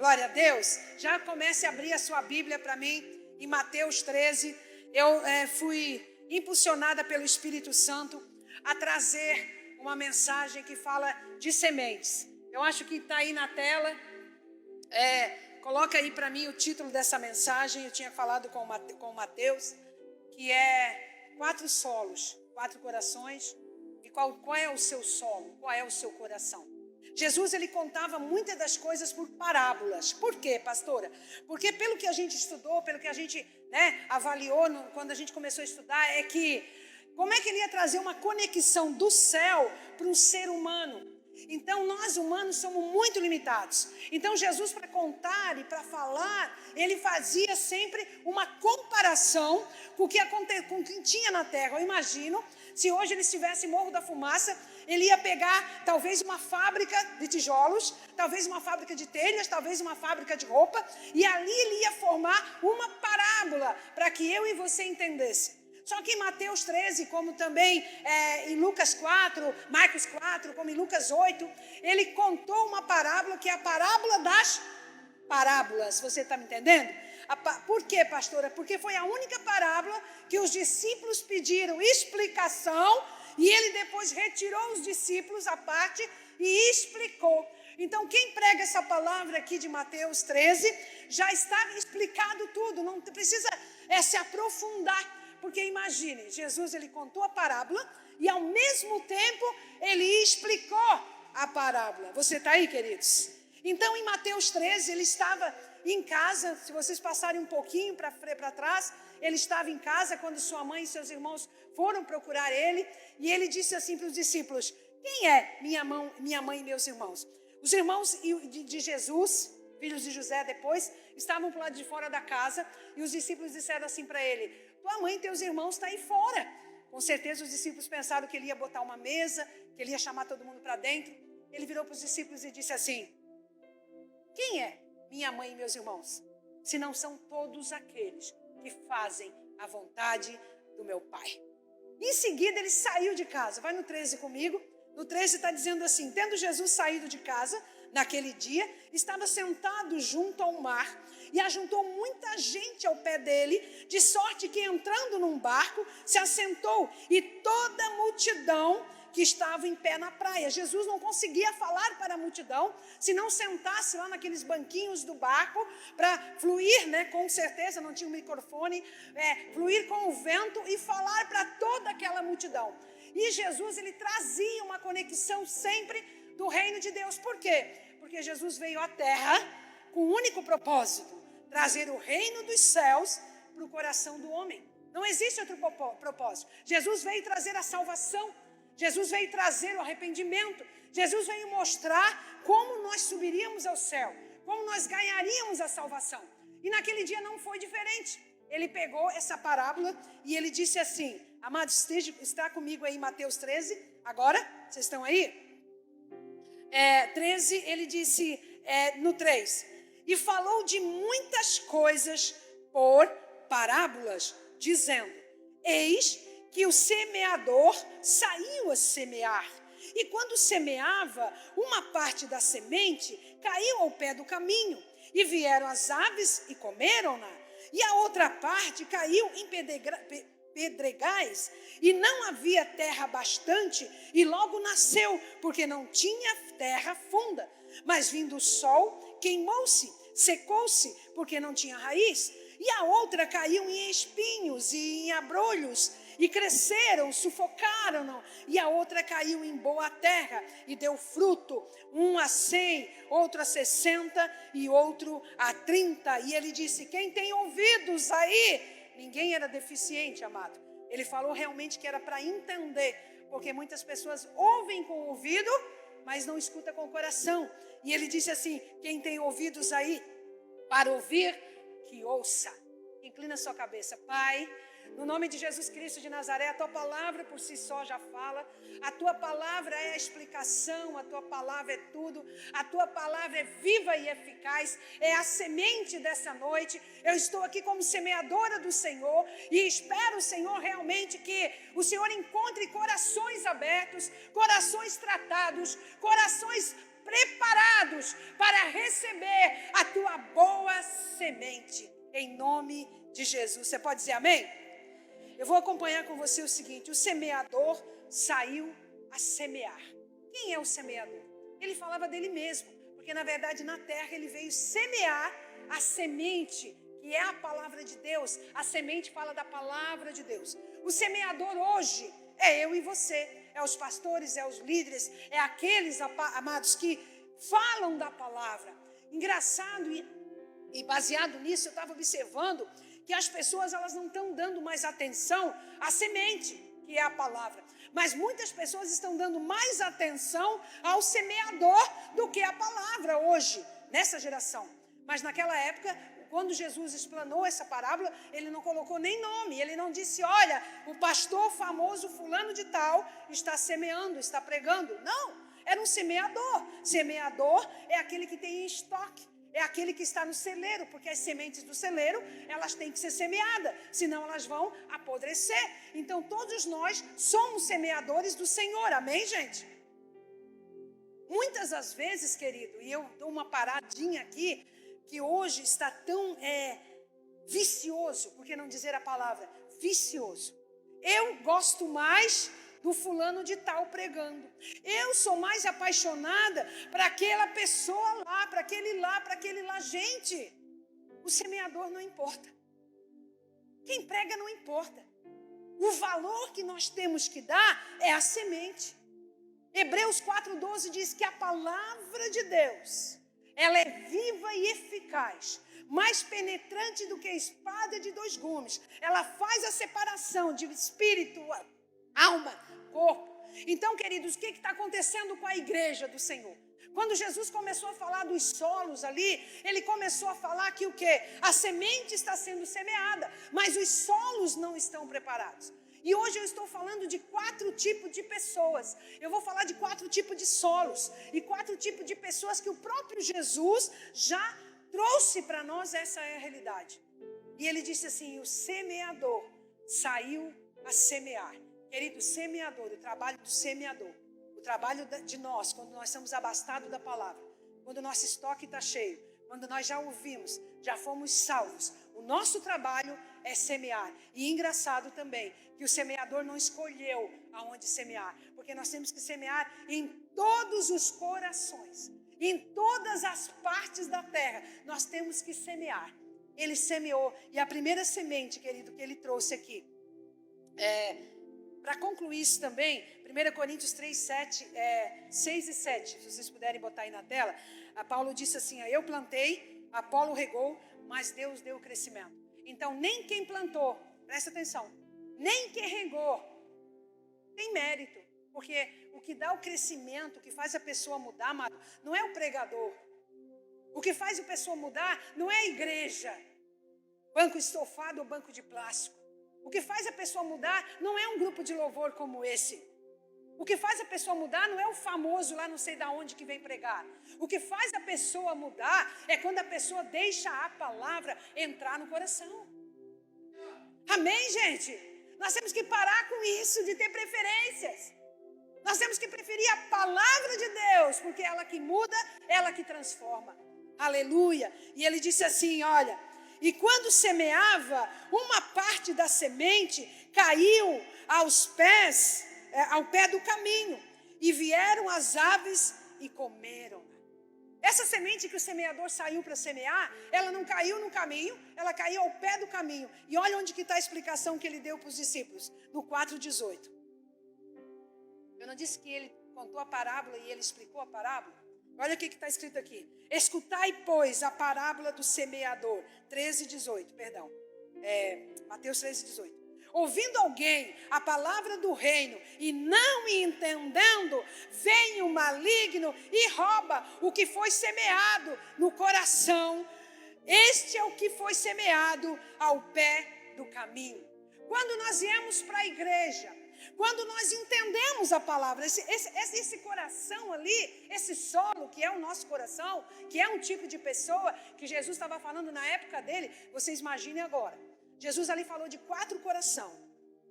Glória a Deus. Já comece a abrir a sua Bíblia para mim em Mateus 13. Eu fui impulsionada pelo Espírito Santo a trazer uma mensagem que fala de sementes. Eu acho que está aí na tela. Coloca aí para mim o título dessa mensagem. Eu tinha falado com o Mateus, que é 4 solos, 4 corações. E qual é o seu solo? Qual é o seu coração? Jesus, ele contava muitas das coisas por parábolas. Por quê, pastora? Porque pelo que a gente estudou, pelo que a gente avaliou quando a gente começou a estudar, é que como é que ele ia trazer uma conexão do céu para um ser humano? Então, nós humanos somos muito limitados. Então, Jesus, para contar e para falar, ele fazia sempre uma comparação com o que tinha na terra. Eu imagino, se hoje ele estivesse em Morro da Fumaça, ele ia pegar talvez uma fábrica de tijolos, talvez uma fábrica de telhas, talvez uma fábrica de roupa, e ali ele ia formar uma parábola para que eu e você entendesse. Só que em Mateus 13, como também em Lucas 4, Marcos 4, como em Lucas 8, ele contou uma parábola que é a parábola das parábolas. Você está me entendendo? Por quê, pastora? Porque foi a única parábola que os discípulos pediram explicação e ele depois retirou os discípulos à parte e explicou. Então, quem prega essa palavra aqui de Mateus 13, já está explicado tudo, não precisa se aprofundar. Porque imagine, Jesus ele contou a parábola e ao mesmo tempo ele explicou a parábola. Você está aí, queridos? Então em Mateus 13 ele estava em casa, se vocês passarem um pouquinho para trás, ele estava em casa quando sua mãe e seus irmãos foram procurar ele. E ele disse assim para os discípulos: quem é minha mãe e meus irmãos? Os irmãos de Jesus, filhos de José depois, estavam para o lado de fora da casa e os discípulos disseram assim para ele: tua mãe e teus irmãos estão aí fora. Com certeza os discípulos pensaram que ele ia botar uma mesa, que ele ia chamar todo mundo para dentro. Ele virou para os discípulos e disse assim: quem é minha mãe e meus irmãos? Se não são todos aqueles que fazem a vontade do meu Pai. Em seguida ele saiu de casa. Vai no 13 comigo. No 13 está dizendo assim: tendo Jesus saído de casa naquele dia, estava sentado junto ao mar e ajuntou muita gente ao pé dele, de sorte que entrando num barco, se assentou e toda a multidão que estava em pé na praia. Jesus não conseguia falar para a multidão se não sentasse lá naqueles banquinhos do barco para fluir, com certeza não tinha um microfone, fluir com o vento e falar para toda aquela multidão. E Jesus ele trazia uma conexão sempre do reino de Deus. Por quê? Porque Jesus veio à terra com um único propósito: trazer o reino dos céus para o coração do homem. Não existe outro propósito. Jesus veio trazer a salvação. Jesus veio trazer o arrependimento. Jesus veio mostrar como nós subiríamos ao céu, como nós ganharíamos a salvação. E naquele dia não foi diferente. Ele pegou essa parábola e ele disse assim: amados, está comigo aí em Mateus 13, agora? Vocês estão aí? 13, ele disse no 3: e falou de muitas coisas por parábolas, dizendo: eis que o semeador saiu a semear. E quando semeava, uma parte da semente caiu ao pé do caminho, e vieram as aves e comeram-na. E a outra parte caiu em pedregais, e não havia terra bastante, e logo nasceu, porque não tinha terra funda. Mas vindo o sol, queimou-se, secou-se, porque não tinha raiz. E a outra caiu em espinhos e em abrolhos, e cresceram, sufocaram-no. E a outra caiu em boa terra, e deu fruto, um a 100, outro a 60, e outro a 30. E ele disse: quem tem ouvidos aí? Ninguém era deficiente, amado. Ele falou realmente que era para entender, porque muitas pessoas ouvem com o ouvido, mas não escutam com o coração. E ele disse assim: quem tem ouvidos aí para ouvir, que ouça. Inclina sua cabeça. Pai, no nome de Jesus Cristo de Nazaré, a tua palavra por si só já fala. A tua palavra é a explicação, a tua palavra é tudo. A tua palavra é viva e eficaz, é a semente dessa noite. Eu estou aqui como semeadora do Senhor e espero, Senhor, realmente que o Senhor encontre corações abertos, corações tratados, corações preparados para receber a tua boa semente, em nome de Jesus. Você pode dizer amém? Eu vou acompanhar com você o seguinte: o semeador saiu a semear. Quem é o semeador? Ele falava dele mesmo, porque na verdade na terra ele veio semear a semente, que é a palavra de Deus. A semente fala da palavra de Deus. O semeador hoje é eu e você, é os pastores, é os líderes, é aqueles, amados, que falam da palavra. Engraçado e baseado nisso, eu estava observando que as pessoas elas não estão dando mais atenção à semente, que é a palavra. Mas muitas pessoas estão dando mais atenção ao semeador do que à palavra hoje, nessa geração. Mas naquela época, quando Jesus explanou essa parábola, ele não colocou nem nome. Ele não disse, olha, o pastor famoso fulano de tal está semeando, está pregando. Não, era um semeador. Semeador é aquele que tem em estoque. É aquele que está no celeiro, porque as sementes do celeiro, elas têm que ser semeadas, senão elas vão apodrecer. Então, todos nós somos semeadores do Senhor, amém, gente? Muitas das vezes, querido, e eu dou uma paradinha aqui, que hoje está tão vicioso, por que não dizer a palavra vicioso? Eu gosto mais do fulano de tal pregando. Eu sou mais apaixonada para aquela pessoa lá, para aquele lá. Gente, o semeador não importa. Quem prega não importa. O valor que nós temos que dar é a semente. Hebreus 4:12 diz que a palavra de Deus, ela é viva e eficaz, mais penetrante do que a espada de 2 gumes. Ela faz a separação de espírito, alma, corpo. Então, queridos, o que está acontecendo com a igreja do Senhor? Quando Jesus começou a falar dos solos ali, ele começou a falar que o quê? A semente está sendo semeada, mas os solos não estão preparados. E hoje eu estou falando de 4 tipos de pessoas. Eu vou falar de 4 tipos de solos e 4 tipos de pessoas que o próprio Jesus já trouxe para nós. Essa é a realidade. E ele disse assim, o semeador saiu a semear. Querido, semeador, o trabalho do semeador, o trabalho de nós, quando nós estamos abastados da palavra, quando o nosso estoque está cheio, quando nós já ouvimos, já fomos salvos, o nosso trabalho é semear. E engraçado também, que o semeador não escolheu aonde semear, porque nós temos que semear em todos os corações, em todas as partes da terra, nós temos que semear. Ele semeou, e a primeira semente, querido, que ele trouxe aqui, para concluir isso também, 1 Coríntios 3, 6 e 7, se vocês puderem botar aí na tela, a Paulo disse assim, eu plantei, Apolo regou, mas Deus deu o crescimento. Então, nem quem plantou, presta atenção, nem quem regou, tem mérito, porque o que dá o crescimento, o que faz a pessoa mudar, amado, não é o pregador. O que faz a pessoa mudar não é a igreja, banco estofado ou banco de plástico. O que faz a pessoa mudar não é um grupo de louvor como esse. O que faz a pessoa mudar não é o famoso lá não sei de onde que vem pregar. O que faz a pessoa mudar é quando a pessoa deixa a palavra entrar no coração. Amém, gente? Nós temos que parar com isso de ter preferências. Nós temos que preferir a palavra de Deus, porque é ela que muda, ela que transforma. Aleluia. E ele disse assim, olha, e quando semeava, uma parte da semente caiu ao pé do caminho, e vieram as aves e comeram. Essa semente que o semeador saiu para semear, ela não caiu no caminho, ela caiu ao pé do caminho. E olha onde que está a explicação que ele deu para os discípulos, no 4:18. Eu não disse que ele contou a parábola e ele explicou a parábola? Olha o que está escrito aqui. Escutai, pois, a parábola do semeador. 13:18, perdão. Mateus 13:18. Ouvindo alguém a palavra do reino e não entendendo, vem o maligno e rouba o que foi semeado no coração. Este é o que foi semeado ao pé do caminho. Quando nós viemos para a igreja, quando nós entendemos a palavra, esse coração ali, esse solo que é o nosso coração, que é um tipo de pessoa que Jesus estava falando na época dele, vocês imaginem agora. Jesus ali falou de 4 corações,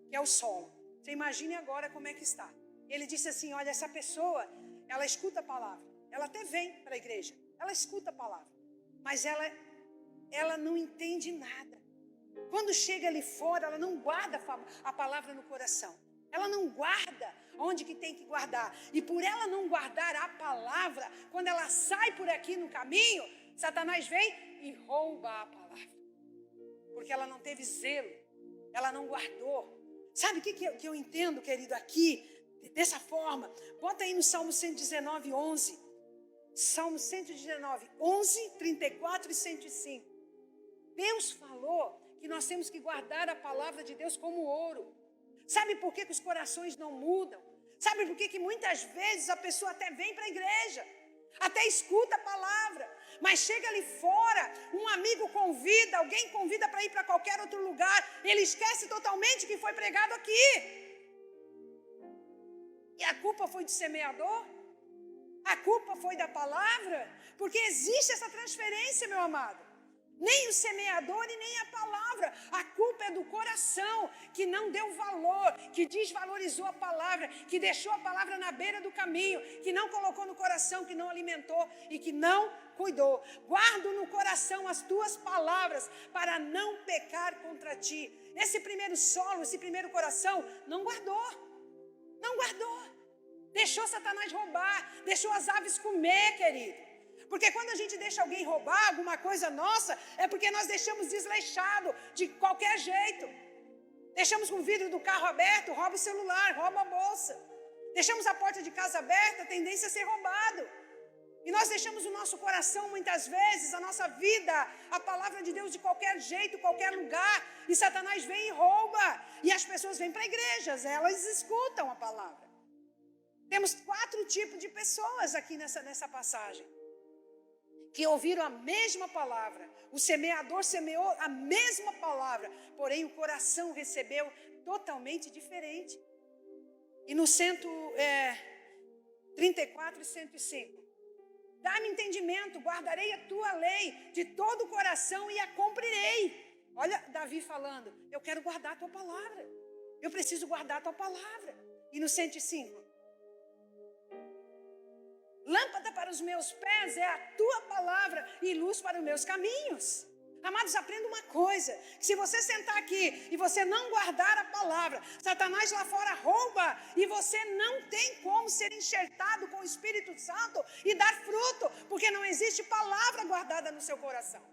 que é o solo. Você imagine agora como é que está. Ele disse assim, olha, essa pessoa, ela escuta a palavra. Ela até vem para a igreja, ela escuta a palavra. mas ela não entende nada. Quando chega ali fora, ela não guarda a palavra no coração. Ela não guarda onde que tem que guardar. E por ela não guardar a palavra, quando ela sai por aqui no caminho, Satanás vem e rouba a palavra. Porque ela não teve zelo, ela não guardou. Sabe o que eu entendo, querido, aqui, dessa forma? Bota aí no Salmo 119, 11. Salmo 119, 11, 34 e 105. Deus falou que nós temos que guardar a palavra de Deus como ouro. Sabe por que os corações não mudam? Sabe por que muitas vezes a pessoa até vem para a igreja, até escuta a palavra, mas chega ali fora, um amigo convida, alguém convida para ir para qualquer outro lugar, ele esquece totalmente que foi pregado aqui. E a culpa foi do semeador? A culpa foi da palavra? Porque existe essa transferência, meu amado. Nem o semeador e nem a palavra. A culpa é do coração, que não deu valor, que desvalorizou a palavra, que deixou a palavra na beira do caminho, que não colocou no coração, que não alimentou e que não cuidou. Guardo no coração as tuas palavras para não pecar contra ti. Esse primeiro solo, esse primeiro coração, não guardou. Não guardou. Deixou Satanás roubar, deixou as aves comer, querido. Porque quando a gente deixa alguém roubar alguma coisa nossa, é porque nós deixamos desleixado de qualquer jeito. Deixamos com o vidro do carro aberto, rouba o celular, rouba a bolsa. Deixamos a porta de casa aberta, a tendência é ser roubado. E nós deixamos o nosso coração, muitas vezes, a nossa vida, a palavra de Deus de qualquer jeito, qualquer lugar. E Satanás vem e rouba. E as pessoas vêm para igrejas, elas escutam a palavra. Temos 4 tipos de pessoas aqui nessa passagem, que ouviram a mesma palavra. O semeador semeou a mesma palavra, porém o coração recebeu totalmente diferente. E no 134 e 105. Dá-me entendimento, guardarei a tua lei de todo o coração e a cumprirei. Olha Davi falando, eu quero guardar a tua palavra. Eu preciso guardar a tua palavra. E no 105. Lâmpada para os meus pés é a tua palavra e luz para os meus caminhos. Amados, aprenda uma coisa, que se você sentar aqui e você não guardar a palavra, Satanás lá fora rouba e você não tem como ser enxertado com o Espírito Santo e dar fruto, porque não existe palavra guardada no seu coração.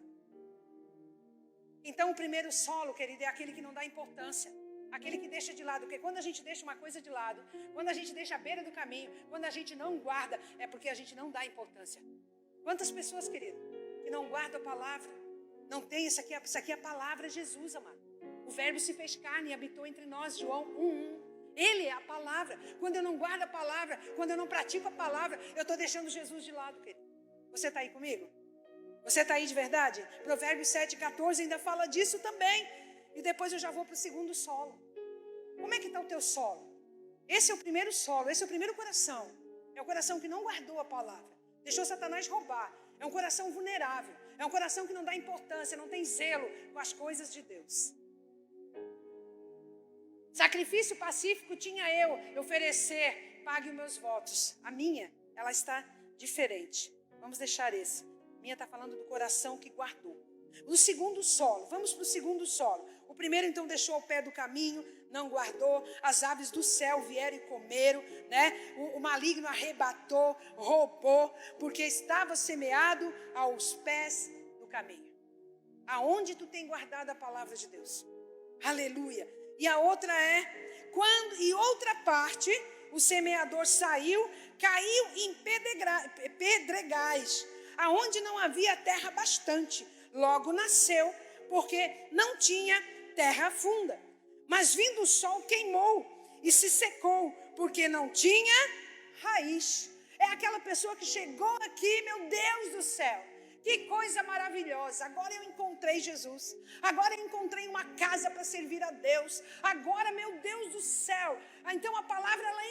Então o primeiro solo, querido, é aquele que não dá importância. Aquele que deixa de lado, porque quando a gente deixa uma coisa de lado, quando a gente deixa a beira do caminho, quando a gente não guarda, é porque a gente não dá importância. Quantas pessoas, querido, que não guardam a palavra, não tem isso aqui é a palavra de Jesus, amado. O verbo se fez carne e habitou entre nós, João 1:1. Ele é a palavra. Quando eu não guardo a palavra, quando eu não pratico a palavra, eu estou deixando Jesus de lado, querido. Você está aí comigo? Você está aí de verdade? Provérbios 7:14 ainda fala disso também. E depois eu já vou para o segundo solo. Como é que está o teu solo? Esse é o primeiro solo, esse é o primeiro coração. É o coração que não guardou a palavra. Deixou Satanás roubar. É um coração vulnerável. É um coração que não dá importância, não tem zelo com as coisas de Deus. Sacrifício pacífico tinha eu oferecer, pague os meus votos. A minha, ela está diferente. Vamos deixar esse. A minha está falando do coração que guardou. O segundo solo, vamos para o segundo solo. O primeiro então deixou ao pé do caminho, não guardou, as aves do céu vieram e comeram, né? O maligno arrebatou, roubou, porque estava semeado aos pés do caminho. Aonde tu tem guardado a palavra de Deus? Aleluia. E a outra outra parte, o semeador saiu, caiu em pedregais, aonde não havia terra bastante. Logo nasceu, porque não tinha terra funda. Mas vindo o sol queimou e se secou, porque não tinha raiz. É aquela pessoa que chegou aqui, meu Deus do céu, que coisa maravilhosa, agora eu encontrei Jesus, agora eu encontrei uma casa para servir a Deus, agora, meu Deus do céu. Então a palavra, ela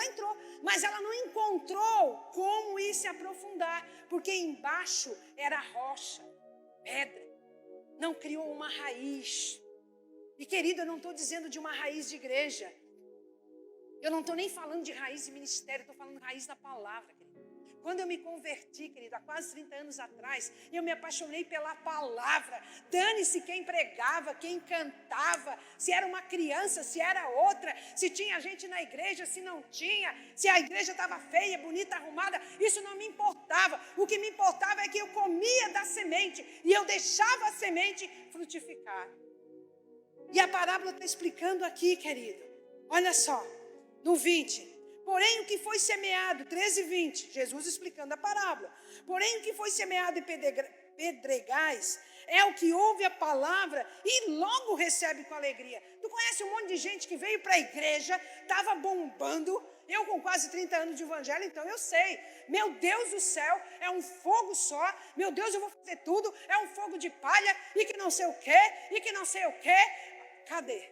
entrou, mas ela não encontrou como ir se aprofundar, porque embaixo era rocha, pedra, não criou uma raiz. E querido, eu não estou dizendo de uma raiz de igreja, eu não estou nem falando de raiz de ministério, estou falando de raiz da palavra, querido. Quando eu me converti, querido, há quase 30 anos atrás, eu me apaixonei pela palavra. Dane-se quem pregava, quem cantava, se era uma criança, se era outra, se tinha gente na igreja, se não tinha, se a igreja estava feia, bonita, arrumada, isso não me importava. O que me importava é que eu comia da semente e eu deixava a semente frutificar. E a parábola está explicando aqui, querido. Olha só, no 20. Porém, o que foi semeado, 13 e 20, Jesus explicando a parábola. Porém, o que foi semeado em pedregais é o que ouve a palavra e logo recebe com alegria. Tu conhece um monte de gente que veio para a igreja, estava bombando. Eu com quase 30 anos de evangelho, então eu sei. Meu Deus do céu, é um fogo só. Meu Deus, eu vou fazer tudo. É um fogo de palha e que não sei o quê, e que não sei o quê. Cadê?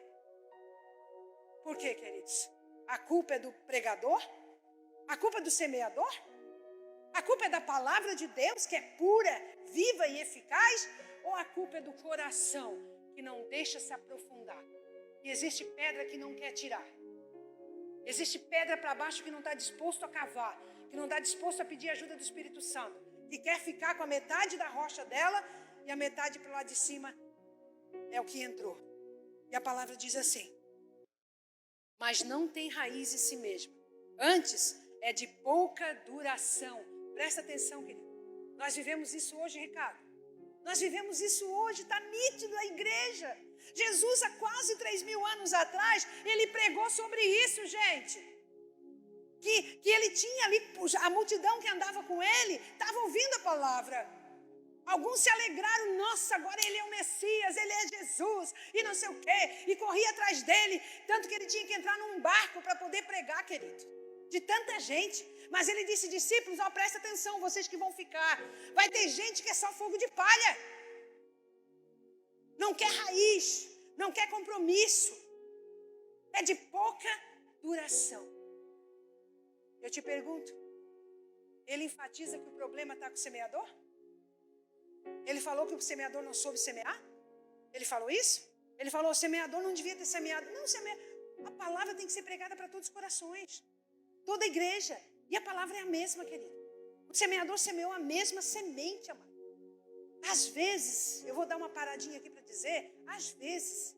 Por quê, queridos? A culpa é do pregador? A culpa é do semeador? A culpa é da palavra de Deus, que é pura, viva e eficaz? Ou a culpa é do coração, que não deixa se aprofundar? E existe pedra que não quer tirar. Existe pedra para baixo que não está disposto a cavar, que não está disposto a pedir ajuda do Espírito Santo, que quer ficar com a metade da rocha dela e a metade para lá de cima é o que entrou. E a palavra diz assim: mas não tem raiz em si mesma. Antes, é de pouca duração. Presta atenção, querido. Nós vivemos isso hoje, Ricardo. Nós vivemos isso hoje, está nítido a igreja. Jesus, há quase 3.000 anos atrás, ele pregou sobre isso, gente. Que ele tinha ali, a multidão que andava com ele, estava ouvindo a palavra. Alguns se alegraram, nossa, agora ele é o Messias, ele é Jesus, e não sei o quê, e corria atrás dele, tanto que ele tinha que entrar num barco para poder pregar, querido, de tanta gente. Mas ele disse, discípulos, ó, presta atenção, vocês que vão ficar, vai ter gente que é só fogo de palha, não quer raiz, não quer compromisso, é de pouca duração. Eu te pergunto, ele enfatiza que o problema está com o semeador? Ele falou que o semeador não soube semear? Ele falou isso? Ele falou, o semeador não devia ter semeado. Não, a palavra tem que ser pregada para todos os corações. Toda a igreja. E a palavra é a mesma, querido. O semeador semeou a mesma semente, amado. Às vezes, eu vou dar uma paradinha aqui para dizer, às vezes,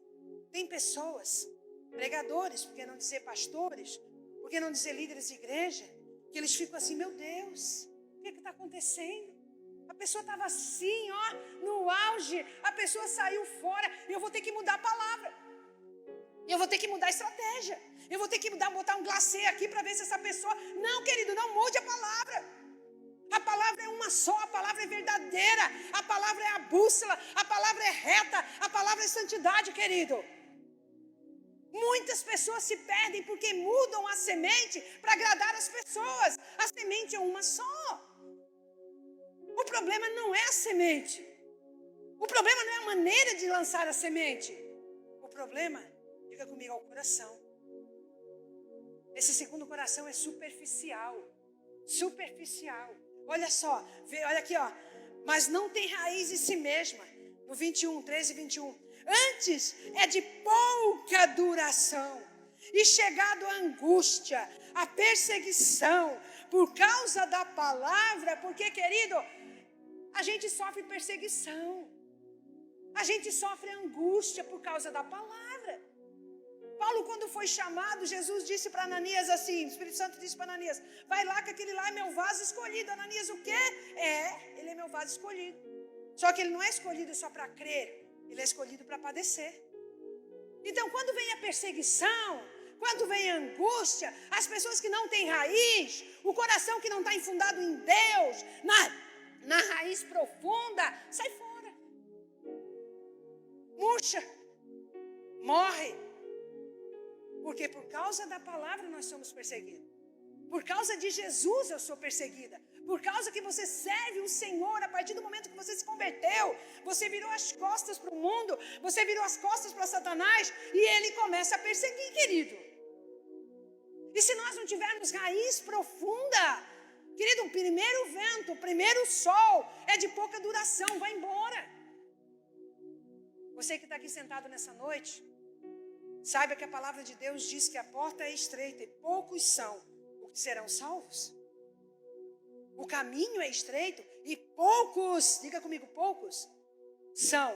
tem pessoas, pregadores, por que não dizer pastores, por que não dizer líderes de igreja, que eles ficam assim, meu Deus, o que está acontecendo? A pessoa estava assim, ó, no auge, a pessoa saiu fora, eu vou ter que mudar a palavra, eu vou ter que mudar a estratégia, eu vou ter que botar um glacê aqui para ver se essa pessoa... Não, querido, não mude a palavra. A palavra é uma só, a palavra é verdadeira, a palavra é a bússola, a palavra é reta, a palavra é santidade, querido. Muitas pessoas se perdem porque mudam a semente para agradar as pessoas. A semente é uma só. O problema não é a semente. O problema não é a maneira de lançar a semente. O problema, diga comigo, é o coração. Esse segundo coração é superficial. Superficial. Olha só, olha aqui, ó. Mas não tem raiz em si mesma. No 21, 13 e 21. Antes é de pouca duração. E chegado a angústia, a perseguição, por causa da palavra, porque, querido, a gente sofre perseguição, a gente sofre angústia por causa da palavra. Paulo, quando foi chamado, Jesus disse para Ananias assim, o Espírito Santo disse para Ananias, vai lá que aquele lá é meu vaso escolhido. Ananias, o quê? Ele é meu vaso escolhido. Só que ele não é escolhido só para crer, ele é escolhido para padecer. Então, quando vem a perseguição, quando vem a angústia, as pessoas que não têm raiz, o coração que não está infundado em Deus, na raiz profunda, sai fora. Murcha. Morre. Porque por causa da palavra nós somos perseguidos. Por causa de Jesus eu sou perseguida. Por causa que você serve o Senhor, a partir do momento que você se converteu, você virou as costas para o mundo, você virou as costas para Satanás e ele começa a perseguir, querido. E se nós não tivermos raiz profunda, querido, o primeiro vento, o primeiro sol é de pouca duração, vai embora. Você que está aqui sentado nessa noite, saiba que a palavra de Deus diz que a porta é estreita e poucos são os que serão salvos. O caminho é estreito e poucos, diga comigo, poucos, são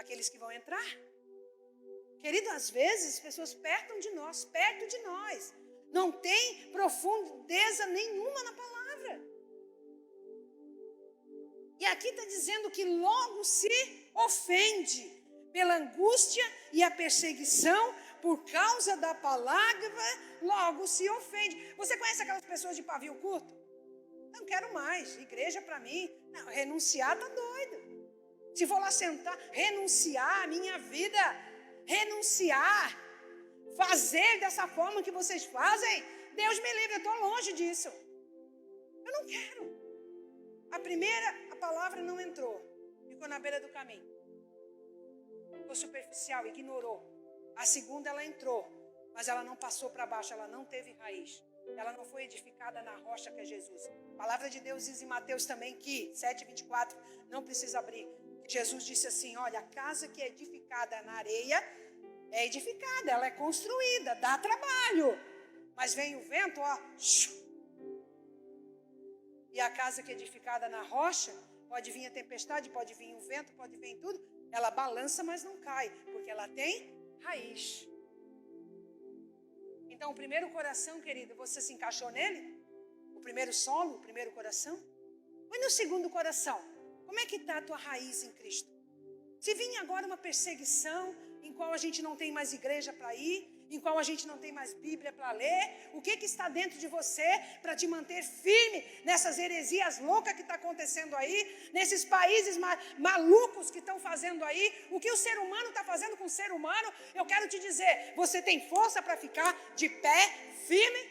aqueles que vão entrar. Querido, às vezes as pessoas perto de nós, não tem profundeza nenhuma na palavra. E aqui está dizendo que logo se ofende pela angústia e a perseguição por causa da palavra, logo se ofende. Você conhece aquelas pessoas de pavio curto? Não quero mais, igreja para mim. Não, renunciar tá doido. Se for lá sentar, renunciar a minha vida, renunciar, fazer dessa forma que vocês fazem, Deus me livre, eu estou longe disso. Eu não quero. A palavra não entrou, ficou na beira do caminho. Ficou superficial, ignorou. A segunda ela entrou, mas ela não passou para baixo, ela não teve raiz. Ela não foi edificada na rocha que é Jesus. A palavra de Deus diz em Mateus também que, 7:24, não precisa abrir. Jesus disse assim, olha, a casa que é edificada na areia é edificada, ela é construída, dá trabalho. Mas vem o vento, ó. E a casa que é edificada na rocha, pode vir a tempestade, pode vir o vento, pode vir tudo. Ela balança, mas não cai, porque ela tem raiz. Então, o primeiro coração, querido, você se encaixou nele? O primeiro solo, o primeiro coração? E no segundo coração? Como é que está a tua raiz em Cristo? Se vir agora uma perseguição, em qual a gente não tem mais igreja para ir, em qual a gente não tem mais Bíblia para ler, o que está dentro de você para te manter firme nessas heresias loucas que está acontecendo aí, nesses países malucos que estão fazendo aí, o que o ser humano está fazendo com o ser humano? Eu quero te dizer, você tem força para ficar de pé, firme?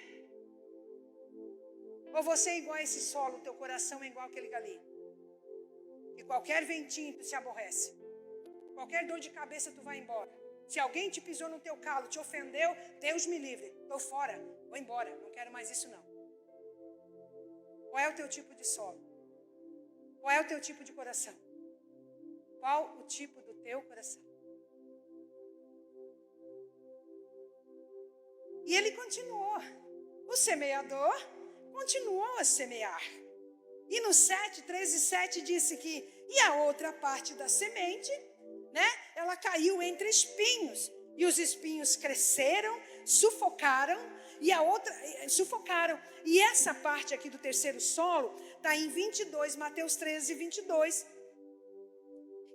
Ou você é igual a esse solo, teu coração é igual aquele galinho? E qualquer ventinho tu se aborrece, qualquer dor de cabeça tu vai embora. Se alguém te pisou no teu calo, te ofendeu, Deus me livre, estou fora, vou embora, não quero mais isso não. Qual é o teu tipo de solo? Qual é o teu tipo de coração? Qual o tipo do teu coração? E ele continuou. O semeador continuou a semear. E no 13:7 disse que, e a outra parte da semente, ela caiu entre espinhos, e os espinhos cresceram, sufocaram, e essa parte aqui do terceiro solo está em 22, Mateus 13:22,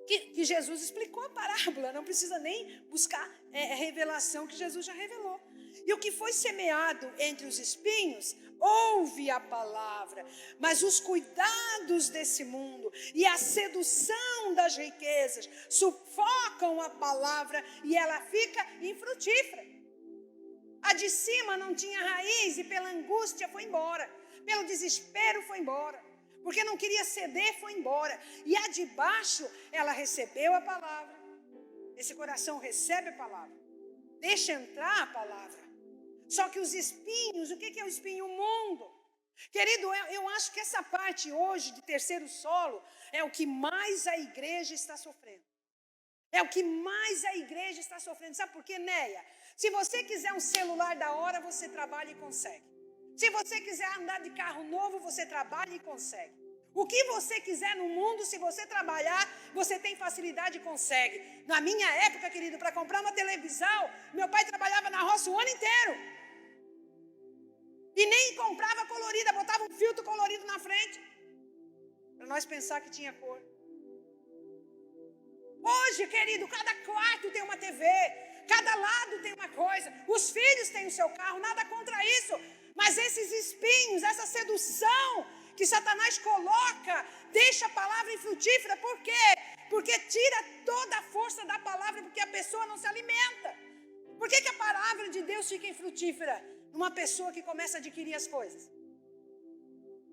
que Jesus explicou a parábola, não precisa nem buscar revelação, que Jesus já revelou. E o que foi semeado entre os espinhos, ouve a palavra, mas os cuidados desse mundo e a sedução das riquezas sufocam a palavra e ela fica infrutífera. A de cima não tinha raiz e pela angústia foi embora, pelo desespero foi embora, porque não queria ceder, foi embora. E a de baixo, ela recebeu a palavra. Esse coração recebe a palavra, deixa entrar a palavra. Só que os espinhos, o que é o espinho? O mundo. Querido, eu acho que essa parte hoje de terceiro solo é o que mais a igreja está sofrendo. É o que mais a igreja está sofrendo. Sabe por quê, Neia? Se você quiser um celular da hora, você trabalha e consegue. Se você quiser andar de carro novo, você trabalha e consegue. O que você quiser no mundo, se você trabalhar, você tem facilidade e consegue. Na minha época, querido, para comprar uma televisão, meu pai trabalhava na roça o ano inteiro. E nem comprava colorida, botava um filtro colorido na frente, para nós pensar que tinha cor. Hoje, querido, cada quarto tem uma TV, cada lado tem uma coisa, os filhos têm o seu carro, nada contra isso. Mas esses espinhos, essa sedução que Satanás coloca, deixa a palavra infrutífera. Por quê? Porque tira toda a força da palavra, porque a pessoa não se alimenta. Por que a palavra de Deus fica infrutífera numa pessoa que começa a adquirir as coisas?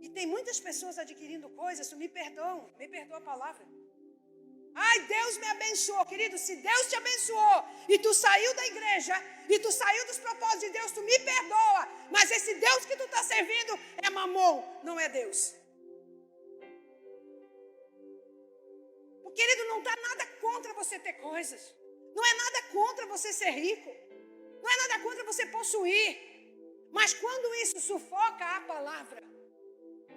E tem muitas pessoas adquirindo coisas, me perdoa a palavra. Ai, Deus me abençoou, querido. Se Deus te abençoou e tu saiu da igreja e tu saiu dos propósitos de Deus, tu me perdoa. Mas esse Deus que tu está servindo é mamon, não é Deus. Querido, não está nada contra você ter coisas. Não é nada contra você ser rico. Não é nada contra você possuir. Mas quando isso sufoca a palavra,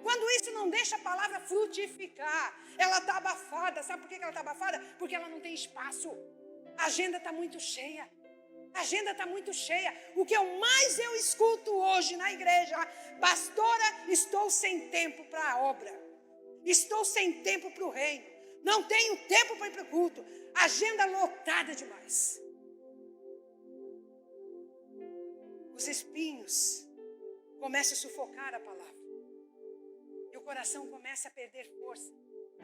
Quando isso não deixa a palavra frutificar, ela está abafada. Sabe por que ela está abafada? Porque ela não tem espaço. A agenda está muito cheia. A agenda está muito cheia. O que mais eu escuto hoje na igreja: pastora, estou sem tempo para a obra. Estou sem tempo para o reino. Não tenho tempo para ir para o culto. Agenda lotada demais. Os espinhos começam a sufocar a palavra. E o coração começa a perder força.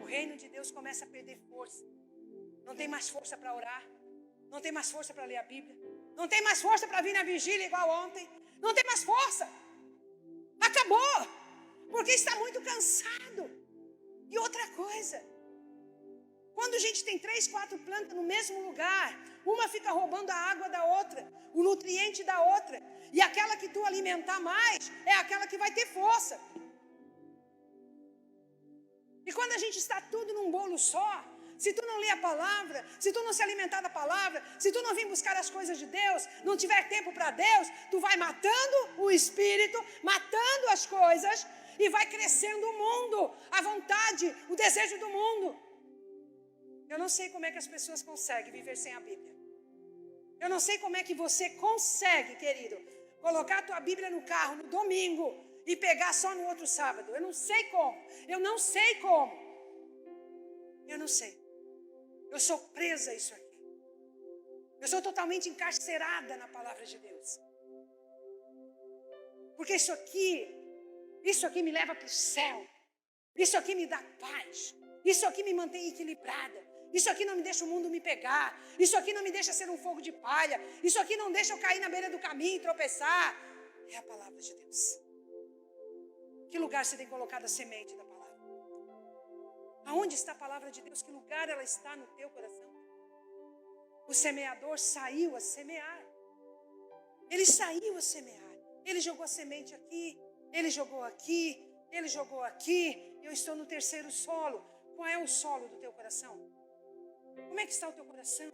O reino de Deus começa a perder força. Não tem mais força para orar. Não tem mais força para ler a Bíblia. Não tem mais força para vir na vigília igual ontem. Não tem mais força. Acabou. Porque está muito cansado. E outra coisa. Quando a gente tem 3, 4 plantas no mesmo lugar, uma fica roubando a água da outra, o nutriente da outra. E aquela que tu alimentar mais, é aquela que vai ter força. E quando a gente está tudo num bolo só, se tu não ler a palavra, se tu não se alimentar da palavra, se tu não vir buscar as coisas de Deus, não tiver tempo para Deus, tu vai matando o espírito, matando as coisas e vai crescendo o mundo, a vontade, o desejo do mundo. Eu não sei como é que as pessoas conseguem viver sem a Bíblia. Eu não sei como é que você consegue, querido, colocar a tua Bíblia no carro no domingo e pegar só no outro sábado. Eu não sei como. Eu não sei como. Eu não sei. Eu sou presa a isso aqui. Eu sou totalmente encarcerada na palavra de Deus. Porque isso aqui me leva para o céu. Isso aqui me dá paz. Isso aqui me mantém equilibrada. Isso aqui não me deixa o mundo me pegar. Isso aqui não me deixa ser um fogo de palha. Isso aqui não deixa eu cair na beira do caminho e tropeçar. É a palavra de Deus. Que lugar você tem colocado a semente da palavra? Aonde está a palavra de Deus? Que lugar ela está no teu coração? O semeador saiu a semear. Ele saiu a semear. Ele jogou a semente aqui. Ele jogou aqui. Ele jogou aqui. Eu estou no terceiro solo. Qual é o solo do teu coração? Como é que está o teu coração?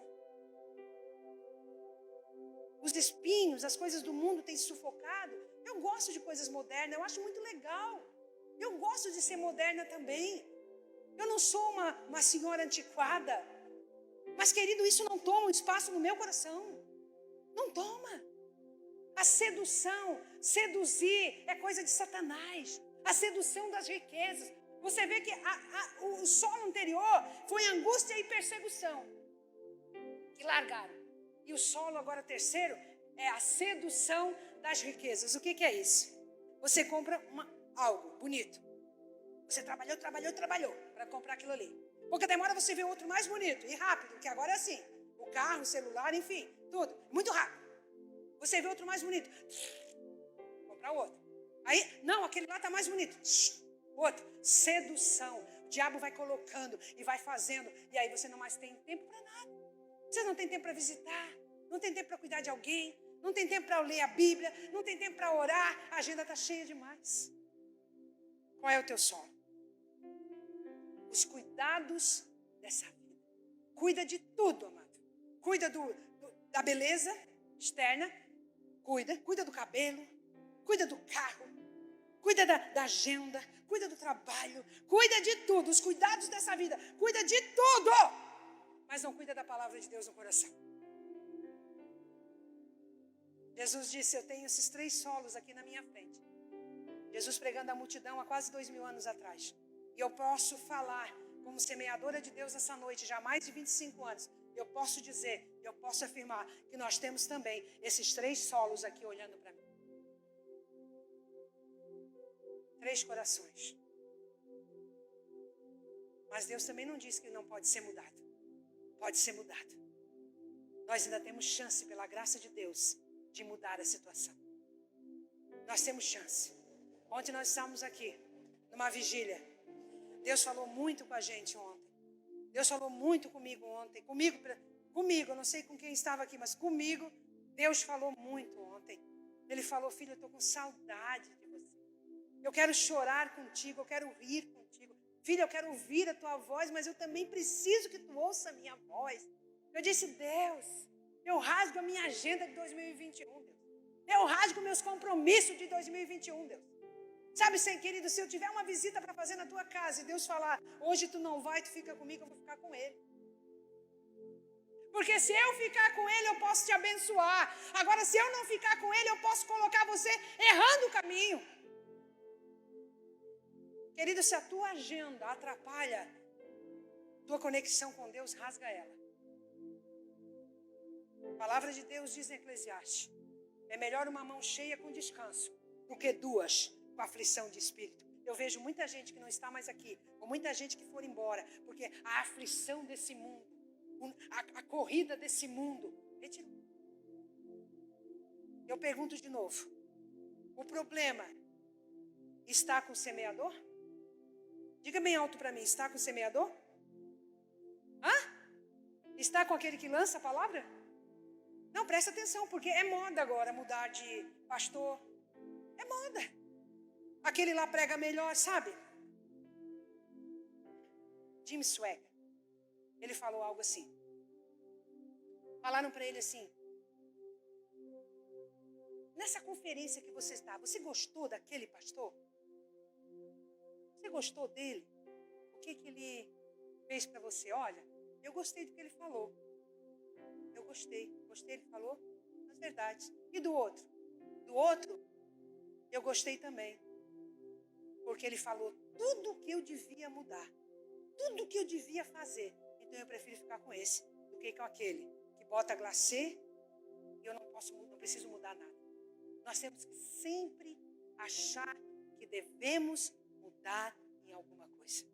Os espinhos, as coisas do mundo têm sufocado. Eu gosto de coisas modernas, eu acho muito legal. Eu gosto de ser moderna também. Eu não sou uma senhora antiquada. Mas, querido, isso não toma um espaço no meu coração. Não toma. A sedução, seduzir é coisa de Satanás. A sedução das riquezas. Você vê que o solo anterior foi angústia e perseguição, que largaram. E o solo agora terceiro é a sedução das riquezas. O que é isso? Você compra algo bonito. Você trabalhou para comprar aquilo ali. Pouca demora você vê outro mais bonito e rápido, que agora é assim. O carro, o celular, enfim, tudo. Muito rápido. Você vê outro mais bonito. Comprar outro. Aí, não, aquele lá está mais bonito. Outro, sedução. O diabo vai colocando e vai fazendo. E aí você não mais tem tempo para nada. Você não tem tempo para visitar. Não tem tempo para cuidar de alguém. Não tem tempo para ler a Bíblia. Não tem tempo para orar. A agenda está cheia demais. Qual é o teu sono? Os cuidados dessa vida. Cuida de tudo, amado. Cuida da beleza externa. Cuida do cabelo. Cuida do carro. Cuida da agenda, cuida do trabalho, cuida de tudo, os cuidados dessa vida, cuida de tudo, mas não cuida da palavra de Deus no coração. Jesus disse, eu tenho esses 3 solos aqui na minha frente. Jesus pregando a multidão há quase 2000 anos atrás. E eu posso falar, como semeadora de Deus essa noite, já há mais de 25 anos, eu posso dizer, eu posso afirmar que nós temos também esses 3 solos aqui olhando para mim. 3 corações. Mas Deus também não disse que não pode ser mudado. Pode ser mudado. Nós ainda temos chance, pela graça de Deus, de mudar a situação. Nós temos chance. Ontem nós estávamos aqui, numa vigília. Deus falou muito com a gente ontem. Deus falou muito comigo ontem. Comigo, eu não sei com quem estava aqui, mas comigo, Deus falou muito ontem. Ele falou, filho, eu estou com saudade de você. Eu quero chorar contigo, eu quero rir contigo. Filho, eu quero ouvir a tua voz, mas eu também preciso que tu ouça a minha voz. Eu disse, Deus, eu rasgo a minha agenda de 2021, Deus. Eu rasgo meus compromissos de 2021, Deus. Sabe, querido, se eu tiver uma visita para fazer na tua casa e Deus falar, hoje tu não vai, tu fica comigo, eu vou ficar com ele. Porque se eu ficar com ele, eu posso te abençoar. Agora, se eu não ficar com ele, eu posso colocar você errando o caminho. Querido, se a tua agenda atrapalha tua conexão com Deus, rasga ela. A palavra de Deus diz em Eclesiastes: é melhor uma mão cheia com descanso do que duas com aflição de espírito. Eu vejo muita gente que não está mais aqui, ou muita gente que for embora, porque a aflição desse mundo, a corrida desse mundo, retirou. Eu pergunto de novo: o problema está com o semeador? Diga bem alto para mim, está com o semeador? Hã? Está com aquele que lança a palavra? Não, presta atenção, porque é moda agora mudar de pastor. É moda. Aquele lá prega melhor, sabe? Jim Swaggart, ele falou algo assim. Falaram para ele assim: nessa conferência que você está, você gostou daquele pastor? Você gostou dele? O que ele fez para você? Olha, eu gostei do que ele falou. Eu gostei, ele falou as verdades. E do outro? Do outro, eu gostei também. Porque ele falou tudo o que eu devia mudar. Tudo o que eu devia fazer. Então eu prefiro ficar com esse do que com aquele que bota glacê e eu não preciso mudar nada. Nós temos que sempre achar que devemos mudar em alguma coisa.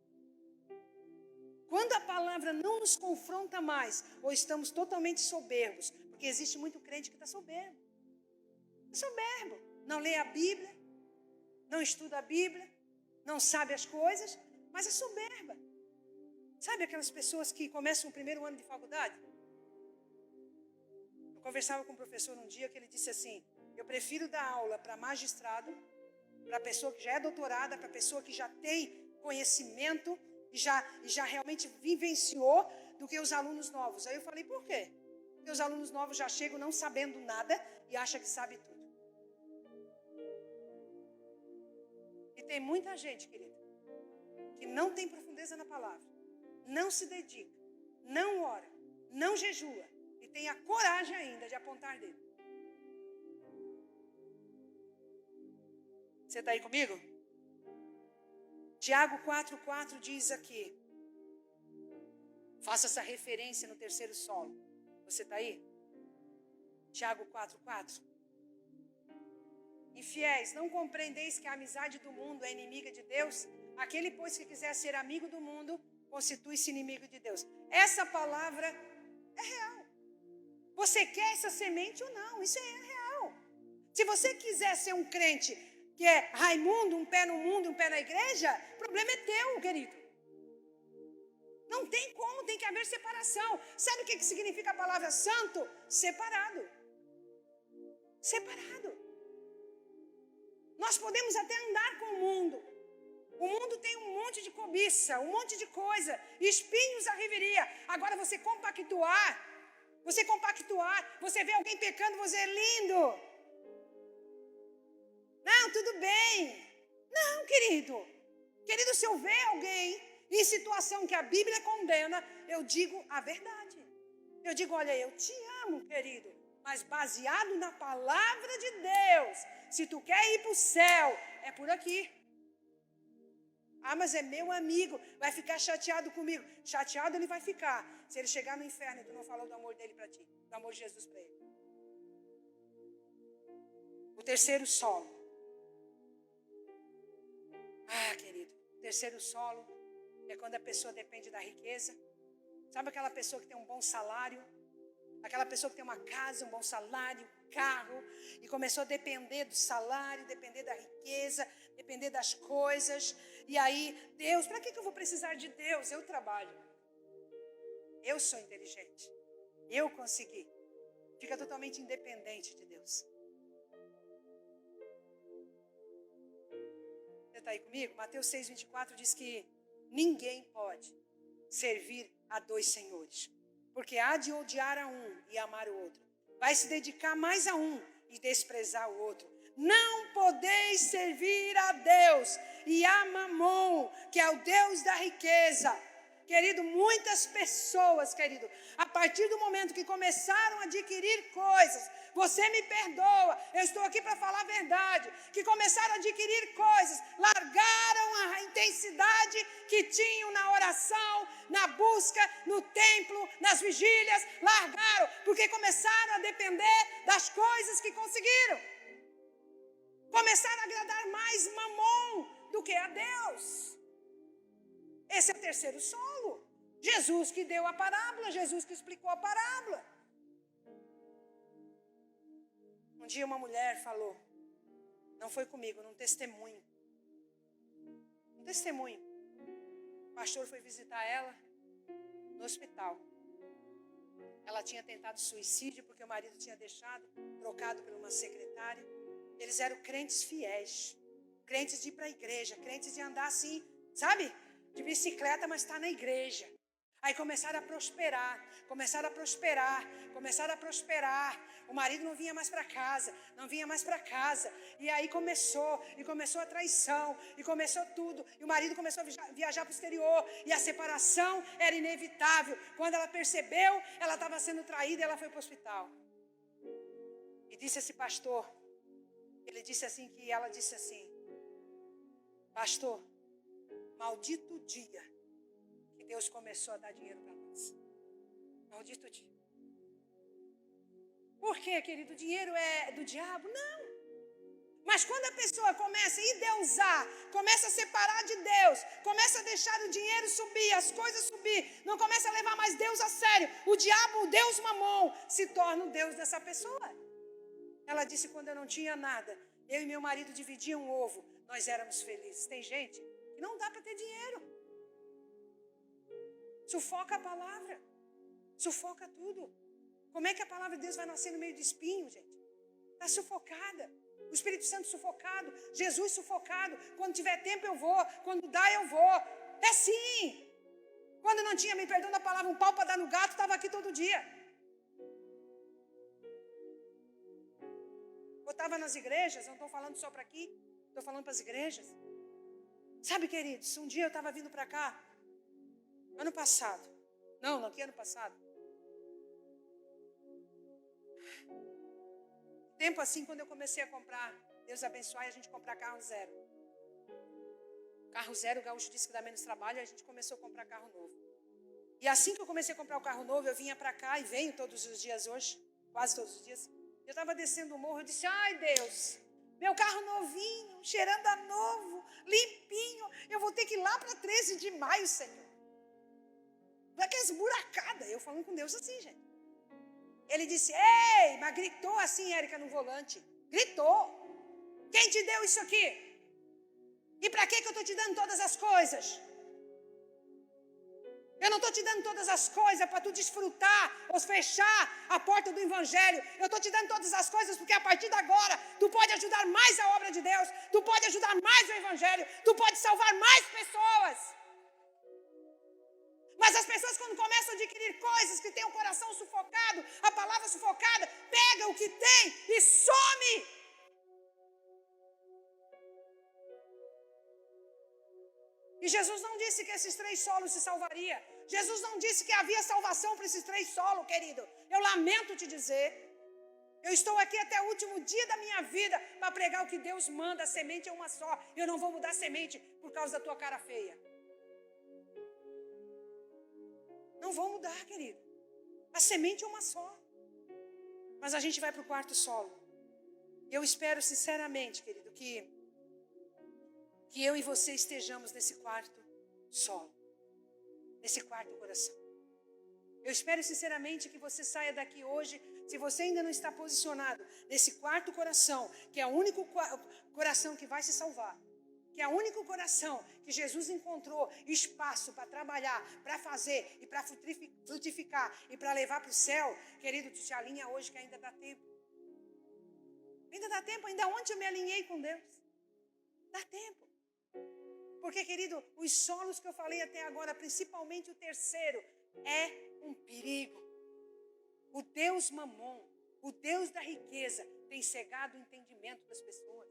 Quando a palavra não nos confronta mais, ou estamos totalmente soberbos, porque existe muito crente que está soberbo. É soberbo. Não lê a Bíblia, não estuda a Bíblia, não sabe as coisas, mas é soberba. Sabe aquelas pessoas que começam o primeiro ano de faculdade? Eu conversava com um professor um dia que ele disse assim: eu prefiro dar aula para magistrado, para a pessoa que já é doutorada, para a pessoa que já tem conhecimento e já realmente vivenciou, do que os alunos novos. Aí eu falei: por quê? Porque os alunos novos já chegam não sabendo nada e acham que sabe tudo. E tem muita gente, querida, que não tem profundeza na palavra, não se dedica, não ora, não jejua e tem a coragem ainda de apontar dedo. Você está aí comigo? Tiago 4,4 diz aqui. Faça essa referência no terceiro solo. Você está aí? Tiago 4,4. Infiéis, não compreendeis que a amizade do mundo é inimiga de Deus? Aquele, pois, que quiser ser amigo do mundo, constitui-se inimigo de Deus. Essa palavra é real. Você quer essa semente ou não? Isso é real. Se você quiser ser um crente que é Raimundo, um pé no mundo, um pé na igreja, o problema é teu, querido. Não tem como, tem que haver separação. Sabe o que significa a palavra santo? Separado. Separado. Nós podemos até andar com o mundo. O mundo tem um monte de cobiça, um monte de coisa, espinhos à riveria. Agora você compactuar, você vê alguém pecando, você é lindo. Não, tudo bem. Não, querido. Querido, se eu ver alguém em situação que a Bíblia condena, eu digo a verdade. Eu digo: olha, eu te amo, querido, mas baseado na palavra de Deus. Se tu quer ir para o céu, é por aqui. Ah, mas é meu amigo, vai ficar chateado comigo. Chateado ele vai ficar, se ele chegar no inferno e tu não falou do amor dele para ti, do amor de Jesus para ele. O terceiro solo. Ah, querido, o terceiro solo é quando a pessoa depende da riqueza. Sabe aquela pessoa que tem um bom salário? Aquela pessoa que tem uma casa, um bom salário, um carro, e começou a depender do salário, depender da riqueza, depender das coisas. E aí, Deus, para que eu vou precisar de Deus? Eu trabalho. Eu sou inteligente. Eu consegui. Fica totalmente independente de Deus. Você está aí comigo? Mateus 6,24 diz que ninguém pode servir a dois senhores, porque há de odiar a um e amar o outro. Vai se dedicar mais a um e desprezar o outro. Não podeis servir a Deus e a Mamon, que é o Deus da riqueza. Querido, muitas pessoas, querido, a partir do momento que começaram a adquirir coisas, você me perdoa, eu estou aqui para falar a verdade, que começaram a adquirir coisas, largaram a intensidade que tinham na oração, na busca, no templo, nas vigílias, largaram, porque começaram a depender das coisas que conseguiram. Começaram a agradar mais Mamon do que a Deus. Esse é o terceiro solo. Jesus que deu a parábola, Jesus que explicou a parábola. Um dia uma mulher falou, não foi comigo, num testemunho. Um testemunho. O pastor foi visitar ela no hospital. Ela tinha tentado suicídio porque o marido tinha deixado, trocado por uma secretária. Eles eram crentes fiéis, crentes de ir para a igreja, crentes de andar assim, sabe? De bicicleta, mas está na igreja. Aí começaram a prosperar. O marido não vinha mais para casa, E aí começou a traição, e começou tudo. E o marido começou a viajar para o exterior, e a separação era inevitável. Quando ela percebeu, ela estava sendo traída e ela foi para o hospital. E disse esse pastor, ela disse assim, pastor, maldito dia que Deus começou a dar dinheiro para nós. Maldito dia. Por quê, querido? O dinheiro é do diabo? Não. Mas quando a pessoa começa a endeusar, começa a separar de Deus, começa a deixar o dinheiro subir, as coisas subir, não começa a levar mais Deus a sério, o diabo, o Deus Mamon, se torna o Deus dessa pessoa. Ela disse, quando eu não tinha nada, eu e meu marido dividiam um ovo, nós éramos felizes. Tem gente que não dá para ter dinheiro. Sufoca a palavra. Sufoca tudo. Como é que a palavra de Deus vai nascer no meio de espinho, gente? Está sufocada. O Espírito Santo sufocado. Jesus sufocado. Quando tiver tempo eu vou. Quando dá eu vou. É assim. Quando não tinha, me perdoa a palavra, um pau para dar no gato, estava aqui todo dia. Eu estava nas igrejas, não estou falando só para aqui, estou falando para as igrejas. Sabe, queridos, um dia eu estava vindo para cá, ano passado. Não, que ano passado. Tempo assim, quando eu comecei a comprar, Deus abençoe, a gente comprar carro zero. Carro zero, o gaúcho disse que dá menos trabalho, a gente começou a comprar carro novo. E assim que eu comecei a comprar o carro novo, eu vinha para cá e venho todos os dias hoje, quase todos os dias. Eu estava descendo o morro, eu disse, ai Deus, meu carro novinho, cheirando a novo, limpinho, eu vou ter que ir lá para 13 de maio, Senhor. Vai que é esburacada, eu falando com Deus assim, gente. Ele disse, ei, mas gritou assim, Érica, no volante. Gritou. Quem te deu isso aqui? E para que eu estou te dando todas as coisas? Eu não estou te dando todas as coisas para tu desfrutar ou fechar a porta do Evangelho. Eu estou te dando todas as coisas porque a partir de agora tu pode ajudar mais a obra de Deus. Tu pode ajudar mais o Evangelho. Tu pode salvar mais pessoas. Mas as pessoas quando começam a adquirir coisas que têm o coração sufocado, a palavra sufocada, pega o que tem e some. E Jesus não disse que esses 3 solos se salvariam. Jesus não disse que havia salvação para esses 3 solos, querido. Eu lamento te dizer. Eu estou aqui até o último dia da minha vida para pregar o que Deus manda. A semente é uma só. Eu não vou mudar a semente por causa da tua cara feia. Não vou mudar, querido. A semente é uma só. Mas a gente vai para o 4º solo. Eu espero sinceramente, querido, que eu e você estejamos nesse 4º solo. Nesse 4º coração. Eu espero sinceramente que você saia daqui hoje, se você ainda não está posicionado nesse 4º coração, que é o único coração que vai se salvar. Que é o único coração que Jesus encontrou espaço para trabalhar, para fazer e para frutificar e para levar para o céu. Querido, tu te alinha hoje que ainda dá tempo. Ainda dá tempo, ainda ontem eu me alinhei com Deus. Dá tempo. Porque, querido, os solos que eu falei até agora, principalmente o 3º, é um perigo. O Deus Mamon, o Deus da riqueza, tem cegado o entendimento das pessoas.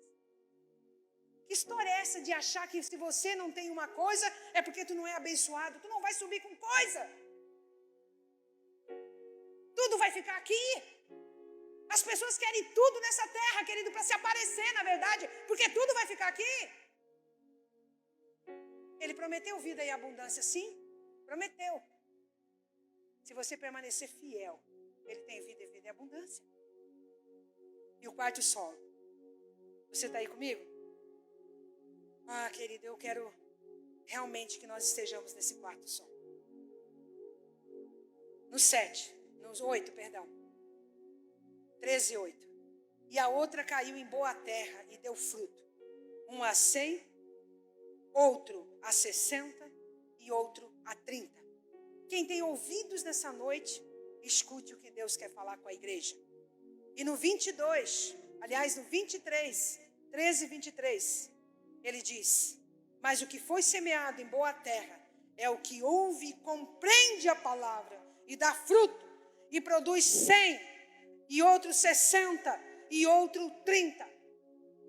Que história é essa de achar que se você não tem uma coisa, é porque tu não é abençoado, tu não vai subir com coisa. Tudo vai ficar aqui. As pessoas querem tudo nessa terra, querido, para se aparecer, na verdade, porque tudo vai ficar aqui. Ele prometeu vida e abundância, sim, prometeu. Se você permanecer fiel, ele tem vida e abundância. E o quarto solo. Você está aí comigo? Ah, querido, eu quero realmente que nós estejamos nesse quarto solo. No 13:8. E a outra caiu em boa terra e deu fruto. Um a 100, outro a 60 e outro a 30. Quem tem ouvidos nessa noite, escute o que Deus quer falar com a igreja. E no 22, aliás, no 23, 13 e 23, ele diz: mas o que foi semeado em boa terra é o que ouve e compreende a palavra e dá fruto e produz 100 e outro 60 e outro 30.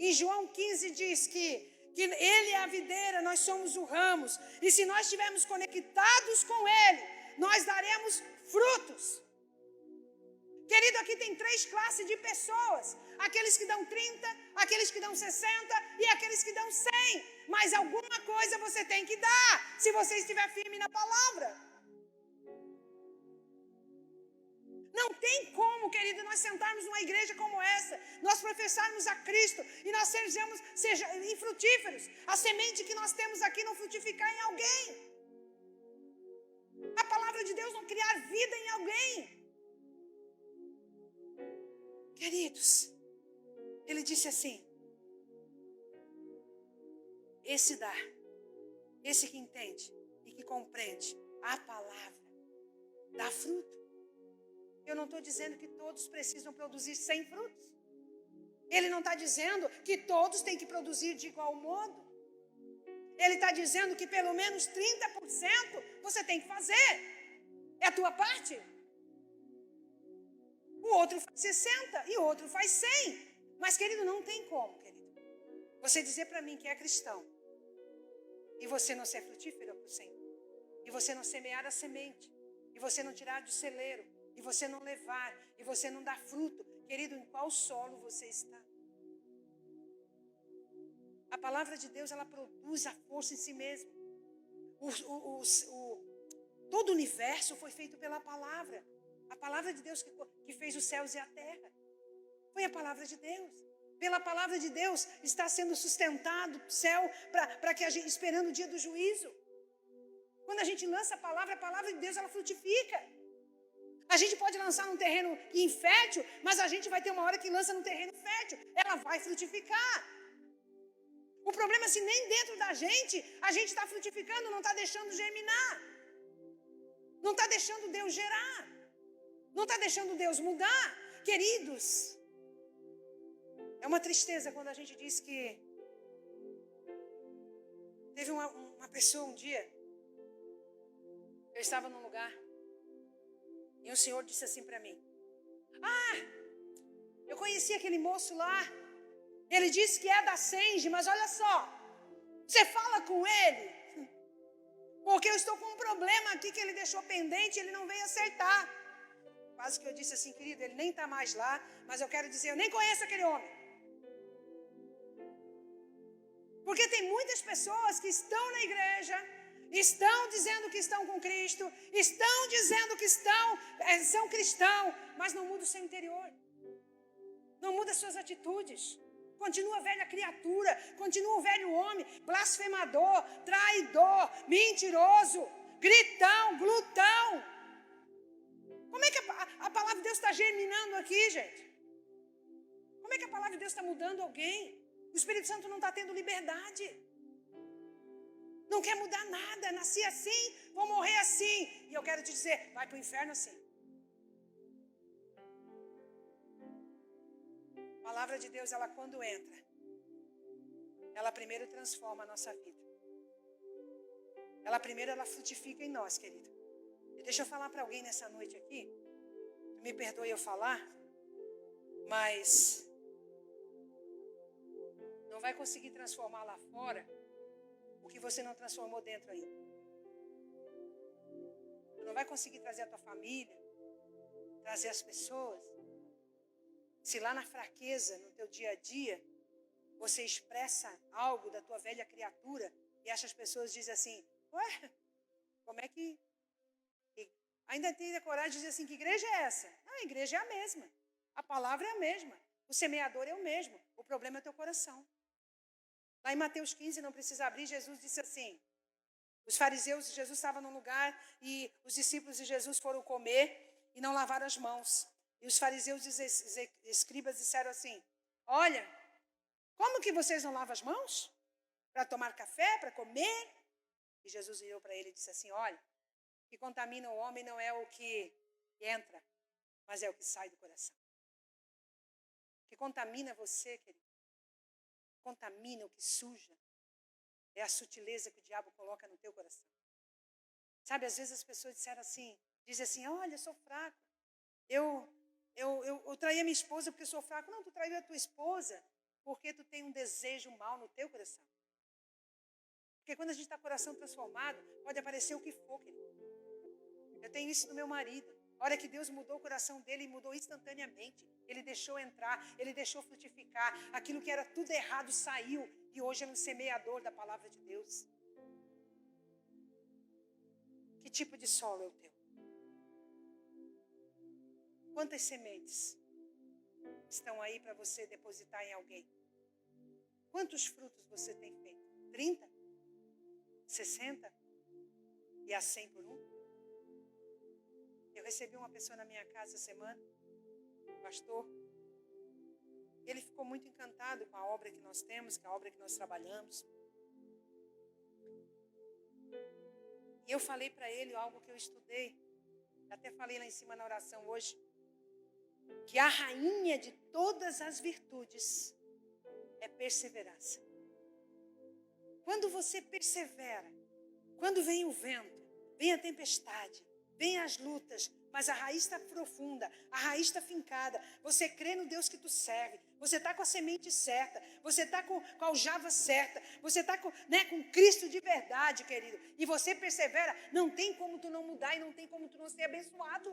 Em João 15 diz que ele é a videira, nós somos o ramos. E se nós estivermos conectados com ele, nós daremos frutos. Querido, aqui tem 3 classes de pessoas. Aqueles que dão 30, aqueles que dão 60 e aqueles que dão 100. Mas alguma coisa você tem que dar, se você estiver firme na palavra. Não tem como, querido, nós sentarmos numa igreja como essa, nós professarmos a Cristo e nós sejamos infrutíferos. A semente que nós temos aqui não frutificar em alguém. A palavra de Deus não criar vida em alguém. Queridos, ele disse assim: esse dá, esse que entende e que compreende a palavra, dá fruto. Eu não estou dizendo que todos precisam produzir 100 frutos. Ele não está dizendo que todos têm que produzir de igual modo. Ele está dizendo que pelo menos 30% você tem que fazer. É a tua parte. O outro faz 60 e o outro faz 100. Mas, querido, não tem como, querido. Você dizer para mim que é cristão e você não ser frutífero para o Senhor. E você não semear a semente. E você não tirar do celeiro. E você não levar, e você não dar fruto. Querido, em qual solo você está? A palavra de Deus, ela produz a força em si mesma. Todo o universo foi feito pela palavra. A palavra de Deus que fez os céus e a terra. Foi a palavra de Deus. Pela palavra de Deus está sendo sustentado o céu para que a gente, esperando o dia do juízo. Quando a gente lança a palavra de Deus, ela frutifica. A gente pode lançar num terreno infértil, mas a gente vai ter uma hora que lança num terreno fértil. Ela vai frutificar. O problema é se nem dentro da gente a gente está frutificando, não está deixando germinar. Não está deixando Deus gerar. Não está deixando Deus mudar. Queridos, é uma tristeza quando a gente diz que teve uma pessoa um dia, eu estava num lugar, e o Senhor disse assim para mim: ah, eu conheci aquele moço lá. Ele disse que é da Senge, mas olha só, você fala com ele, porque eu estou com um problema aqui que ele deixou pendente e ele não veio acertar. Quase que eu disse assim: querido, ele nem está mais lá, mas eu quero dizer, eu nem conheço aquele homem. Porque tem muitas pessoas que estão na igreja, estão dizendo que estão com Cristo, estão dizendo que são cristãos, mas não muda o seu interior. Não muda as suas atitudes. Continua a velha criatura, continua o velho homem, blasfemador, traidor, mentiroso, gritão, glutão. Como é que a palavra de Deus está germinando aqui, gente? Como é que a palavra de Deus está mudando alguém? O Espírito Santo não está tendo liberdade. Não quer mudar nada. Nasci assim, vou morrer assim. E eu quero te dizer, vai para o inferno assim. A palavra de Deus, ela quando entra, ela primeiro transforma a nossa vida. Ela primeiro, ela frutifica em nós, querido. E deixa eu falar para alguém nessa noite aqui. Me perdoe eu falar, mas vai conseguir transformar lá fora o que você não transformou dentro ainda. Tu não vai conseguir trazer a tua família, trazer as pessoas, se lá na fraqueza, no teu dia a dia, você expressa algo da tua velha criatura e essas pessoas dizem assim, ué, como é que... Ainda tem a coragem de dizer assim, que igreja é essa? Não, a igreja é a mesma. A palavra é a mesma. O semeador é o mesmo. O problema é o teu coração. Lá em Mateus 15, não precisa abrir, Jesus disse assim, os fariseus, Jesus estava num lugar e os discípulos de Jesus foram comer e não lavaram as mãos. E os fariseus e os escribas disseram assim, olha, como que vocês não lavam as mãos? Para tomar café, para comer? E Jesus virou para ele e disse assim, olha, o que contamina o homem não é o que entra, mas é o que sai do coração. O que contamina você, querido, contamina, o que suja, é a sutileza que o diabo coloca no teu coração. Sabe, às vezes as pessoas dizem assim, olha, eu sou fraco. Eu traí a minha esposa porque eu sou fraco. Não, tu traiu a tua esposa porque tu tem um desejo mal no teu coração. Porque quando a gente está com o coração transformado, pode aparecer o que for, querido. Eu tenho isso no meu marido. A hora que Deus mudou o coração dele, mudou instantaneamente. Ele deixou entrar, ele deixou frutificar. Aquilo que era tudo errado saiu. E hoje é um semeador da palavra de Deus. Que tipo de solo é o teu? Quantas sementes estão aí para você depositar em alguém? Quantos frutos você tem feito? 30? 60? E a 100 por um? Eu recebi uma pessoa na minha casa essa semana, pastor. Ele ficou muito encantado com a obra que nós temos, com a obra que nós trabalhamos. E eu falei para ele algo que eu estudei, até falei lá em cima na oração hoje, que a rainha de todas as virtudes é perseverança. Quando você persevera, quando vem o vento, vem a tempestade, vem as lutas, mas a raiz está profunda, a raiz está fincada, você crê no Deus que tu serve, você está com a semente certa, você está com a aljava certa, você está com Cristo de verdade, querido, e você persevera, não tem como tu não mudar e não tem como tu não ser abençoado.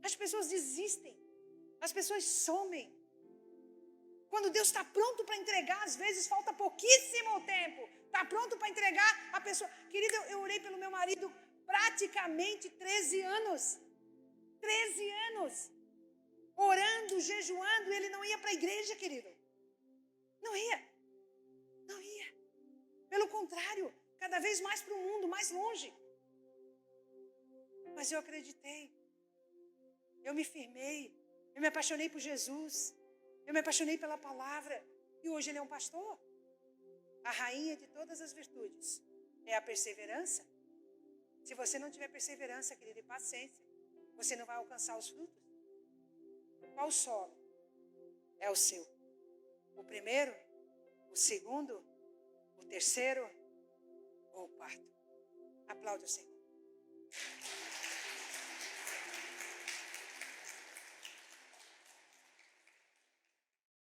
As pessoas desistem, as pessoas somem. Quando Deus está pronto para entregar, às vezes falta pouquíssimo tempo, está pronto para entregar a pessoa. Querido, eu orei pelo meu marido praticamente 13 anos. 13 anos. Orando, jejuando, ele não ia para a igreja, querido. Não ia. Não ia. Pelo contrário, cada vez mais para o mundo, mais longe. Mas eu acreditei. Eu me firmei. Eu me apaixonei por Jesus. Eu me apaixonei pela palavra. E hoje ele é um pastor. A rainha de todas as virtudes é a perseverança. Se você não tiver perseverança, querido, e paciência, você não vai alcançar os frutos. Qual solo é o seu? O primeiro? O segundo? O terceiro? Ou o quarto? Aplaude o Senhor.